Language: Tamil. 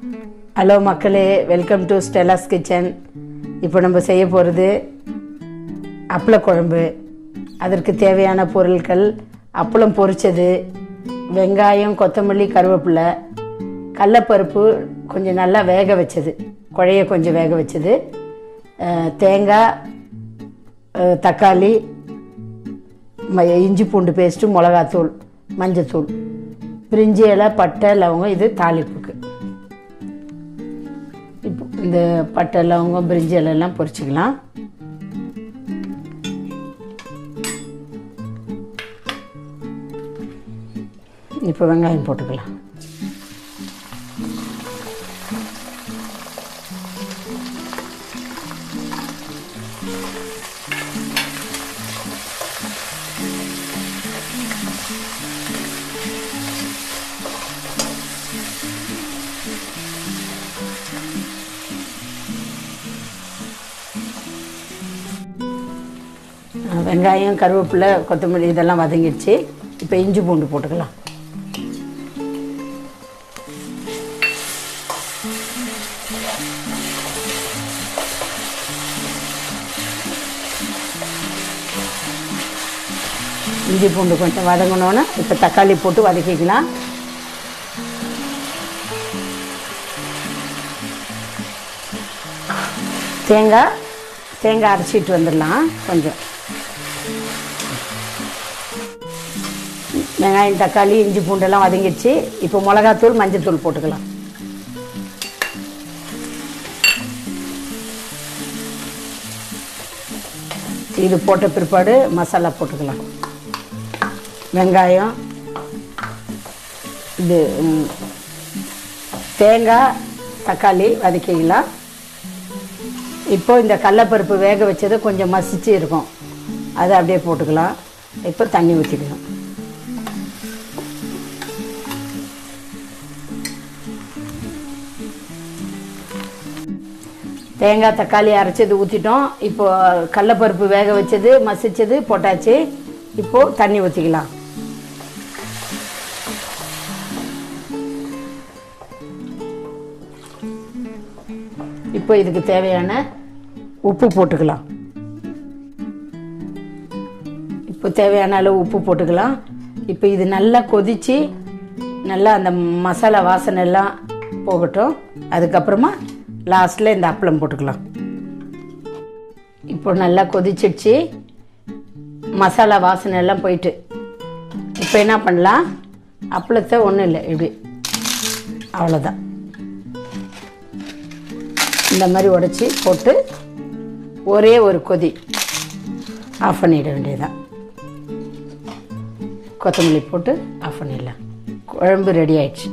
ஹலோ மக்களே, வெல்கம் டு ஸ்டெல்லாஸ் கிச்சன். இப்போ நம்ம செய்ய போகிறது அப்பளக்குழம்பு. அதற்கு தேவையான பொருட்கள்: அப்பளம் பொரிச்சது, வெங்காயம், கொத்தமல்லி, கருவேப்பிலை, கடலப்பருப்பு கொஞ்சம் நல்லா வேக வச்சது, குழைய கொஞ்சம் வேக வச்சது, தேங்காய், தக்காளி, இஞ்சி பூண்டு பேஸ்ட்டு, மிளகாத்தூள், மஞ்சத்தூள், பிரிஞ்சி இலை, பட்டை, லவங்கம். இது தாளிப்புக்கு. இப்போ இந்த பட்டை, லவங்கம், பிரிஞ்சி இலையெல்லாம் பொரிச்சிக்கலாம். இப்போ வெங்காயம் போட்டுக்கலாம். வெங்காயம், கருவேப்பிலை, கொத்தமல்லி இதெல்லாம் வதங்கிடுச்சு. இப்போ இஞ்சி பூண்டு போட்டுக்கலாம். இஞ்சி பூண்டு கொஞ்சம் வதங்கணுன்னா இப்போ தக்காளி போட்டு வதக்கிக்கலாம். தேங்காய் அரைச்சிட்டு வந்துடலாம். கொஞ்சம் வெங்காயம், தக்காளி, இஞ்சி பூண்டெல்லாம் வதங்கிடுச்சு. இப்போ மிளகாத்தூள், மஞ்சத்தூள் போட்டுக்கலாம். இது போட்ட பிற்பாடு மசாலா போட்டுக்கலாம். வெங்காயம், இது தேங்காய், தக்காளி வதக்கிக்கலாம். இப்போ இந்த கடலப்பருப்பு வேக வச்சது கொஞ்சம் மசிச்சு இருக்கும், அதை அப்படியே போட்டுக்கலாம். இப்போ தண்ணி ஊற்றிக்கலாம். தேங்காய், தக்காளி அரைச்சது ஊற்றிட்டோம். இப்போ கடலப்பருப்பு வேக வச்சது மசிச்சது போட்டாச்சு. இப்போது தண்ணி ஊற்றிக்கலாம். இப்போ இதுக்கு தேவையான உப்பு போட்டுக்கலாம். இப்போ தேவையான அளவு உப்பு போட்டுக்கலாம். இப்போ இது நல்லா கொதித்து நல்லா அந்த மசாலா வாசனை எல்லாம் போகட்டும். அதுக்கப்புறமா லாஸ்ட்டில் இந்த அப்பளம் போட்டுக்கலாம். இப்போ நல்லா கொதிச்சிடுச்சு, மசாலா வாசனை எல்லாம் போயிட்டு. இப்போ என்ன பண்ணலாம், அப்பளத்தை ஒன்றும் இல்லை, இப்படி அவ்வளோதான், இந்த மாதிரி உடச்சி போட்டு ஒரே ஒரு கொதி ஆஃப் பண்ணிட வேண்டியதுதான். கொத்தமல்லி போட்டு ஆஃப் பண்ணிடலாம். குழம்பு ரெடி ஆயிடுச்சு.